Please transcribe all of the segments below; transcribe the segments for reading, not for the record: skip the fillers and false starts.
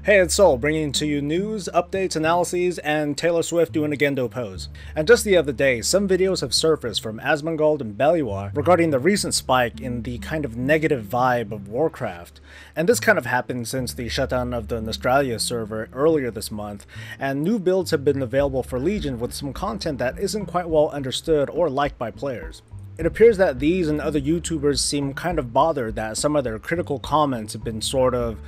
Hey, it's Sol, bringing to you news, updates, analyses, and Taylor Swift doing a Gendo pose. And just the other day, some videos have surfaced from Asmongold and Belluar regarding the recent spike in the kind of negative vibe of Warcraft. And this kind of happened since the shutdown of the Nostralius server earlier this month, and new builds have been available for Legion with some content that isn't quite well understood or liked by players. It appears that these and other YouTubers seem kind of bothered that some of their critical comments have been sort of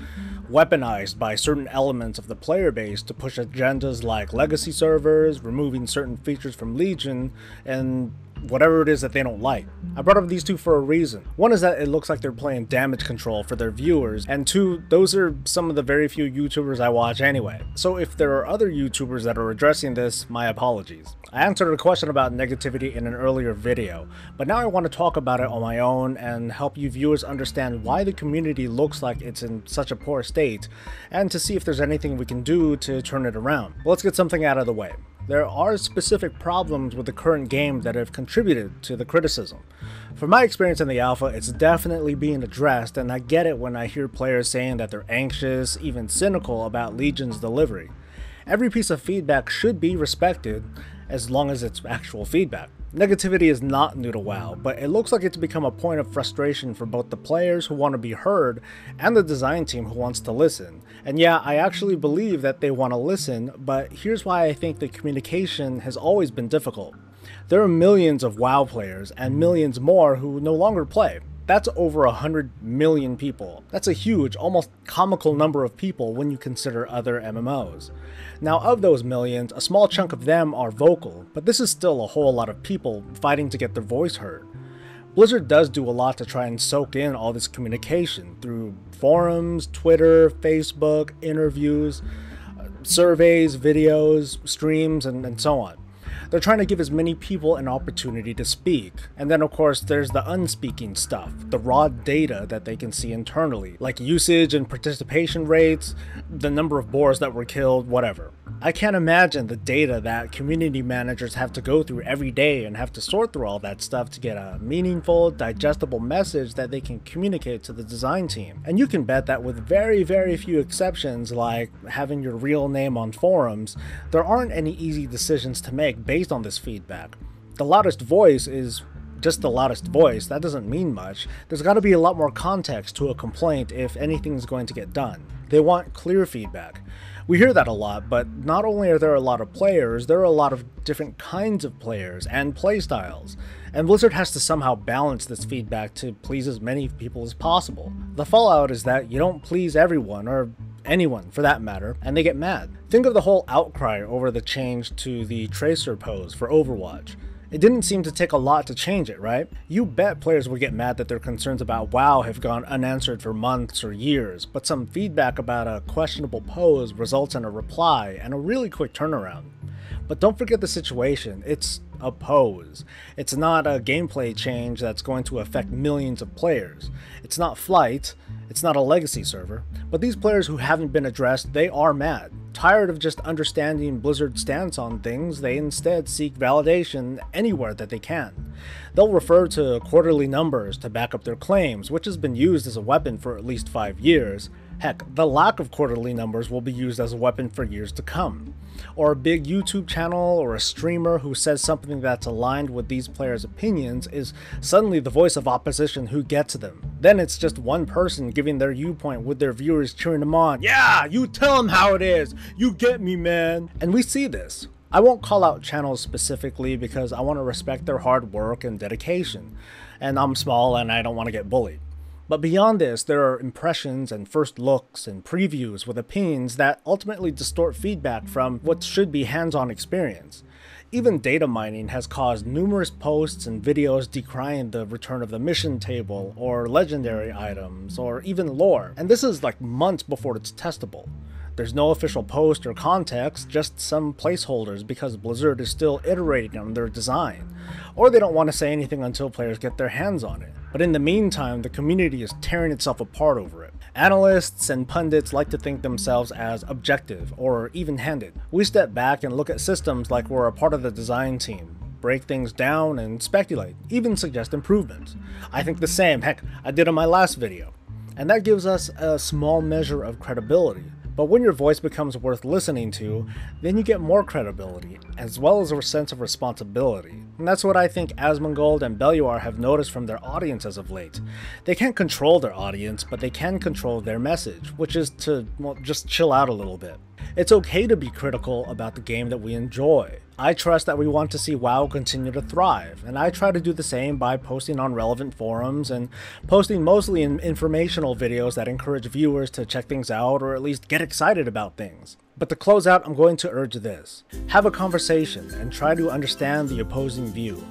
weaponized by certain elements of the player base to push agendas like legacy servers, removing certain features from Legion, and whatever it is that they don't like. I brought up these two for a reason. One is that it looks like they're playing damage control for their viewers, and two, those are some of the very few YouTubers I watch anyway. So if there are other YouTubers that are addressing this, my apologies. I answered a question about negativity in an earlier video, but now I want to talk about it on my own and help you viewers understand why the community looks like it's in such a poor state, and to see if there's anything we can do to turn it around. But let's get something out of the way. There are specific problems with the current game that have contributed to the criticism. From my experience in the alpha, it's definitely being addressed, and I get it when I hear players saying that they're anxious, even cynical about Legion's delivery. Every piece of feedback should be respected, as long as it's actual feedback. Negativity is not new to WoW, but it looks like it's become a point of frustration for both the players who want to be heard and the design team who wants to listen. And yeah, I actually believe that they want to listen, but here's why I think the communication has always been difficult. There are millions of WoW players and millions more who no longer play. That's over 100 million people. That's a huge, almost comical number of people when you consider other MMOs. Now, of those millions, a small chunk of them are vocal, but this is still a whole lot of people fighting to get their voice heard. Blizzard does do a lot to try and soak in all this communication through forums, Twitter, Facebook, interviews, surveys, videos, streams, and so on. They're trying to give as many people an opportunity to speak. And then of course there's the unspeaking stuff, the raw data that they can see internally, like usage and participation rates, the number of boars that were killed, whatever. I can't imagine the data that community managers have to go through every day and have to sort through all that stuff to get a meaningful, digestible message that they can communicate to the design team. And you can bet that with very, very few exceptions, like having your real name on forums, there aren't any easy decisions to make based on this feedback. The loudest voice is just the loudest voice. That doesn't mean much. There's got to be a lot more context to a complaint if anything's going to get done. They want clear feedback. We hear that a lot, but not only are there a lot of players, there are a lot of different kinds of players and playstyles, and Blizzard has to somehow balance this feedback to please as many people as possible. The fallout is that you don't please everyone, or anyone for that matter, and they get mad. Think of the whole outcry over the change to the Tracer pose for Overwatch. It didn't seem to take a lot to change it, right? You bet players would get mad that their concerns about WoW have gone unanswered for months or years, but some feedback about a questionable pose results in a reply and a really quick turnaround. But don't forget the situation, it's a pose. It's not a gameplay change that's going to affect millions of players. It's not Flight, it's not a legacy server, but these players who haven't been addressed, they are mad. Tired of just understanding Blizzard's stance on things, they instead seek validation anywhere that they can. They'll refer to quarterly numbers to back up their claims, which has been used as a weapon for at least 5 years. Heck, the lack of quarterly numbers will be used as a weapon for years to come. Or a big YouTube channel or a streamer who says something that's aligned with these players' opinions is suddenly the voice of opposition who gets them. Then it's just one person giving their viewpoint with their viewers cheering them on. Yeah, you tell them how it is. You get me, man. And we see this. I won't call out channels specifically because I want to respect their hard work and dedication. And I'm small and I don't want to get bullied. But beyond this, there are impressions and first looks and previews with opinions that ultimately distort feedback from what should be hands-on experience. Even data mining has caused numerous posts and videos decrying the return of the mission table, or legendary items, or even lore, and this is like months before it's testable. There's no official post or context, just some placeholders because Blizzard is still iterating on their design, or they don't want to say anything until players get their hands on it. But in the meantime, the community is tearing itself apart over it. Analysts and pundits like to think themselves as objective or even-handed. We step back and look at systems like we're a part of the design team, break things down and speculate, even suggest improvements. I think the same, heck, I did in my last video. And that gives us a small measure of credibility. But when your voice becomes worth listening to, then you get more credibility, as well as a sense of responsibility. And that's what I think Asmongold and Belluar have noticed from their audience as of late. They can't control their audience, but they can control their message, which is to, well, just chill out a little bit. It's okay to be critical about the game that we enjoy. I trust that we want to see WoW continue to thrive, and I try to do the same by posting on relevant forums and posting mostly in informational videos that encourage viewers to check things out or at least get excited about things. But to close out, I'm going to urge this. Have a conversation and try to understand the opposing view.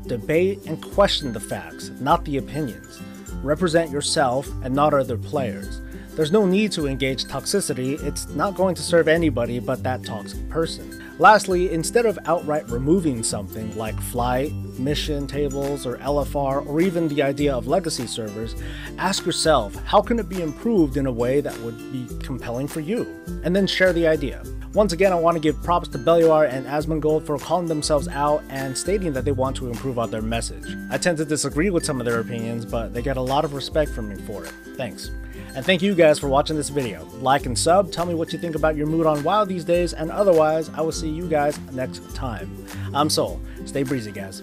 Debate and question the facts, not the opinions. Represent yourself and not other players. There's no need to engage toxicity, it's not going to serve anybody but that toxic person. Lastly, instead of outright removing something like flight, mission tables, or LFR, or even the idea of legacy servers, ask yourself, how can it be improved in a way that would be compelling for you? And then share the idea. Once again, I want to give props to Belluar and Asmongold for calling themselves out and stating that they want to improve on their message. I tend to disagree with some of their opinions, but they get a lot of respect from me for it. Thanks. And thank you guys for watching this video. Like and sub, tell me what you think about your mood on WoW these days, and otherwise, I will see you guys next time. I'm Soul. Stay breezy, guys.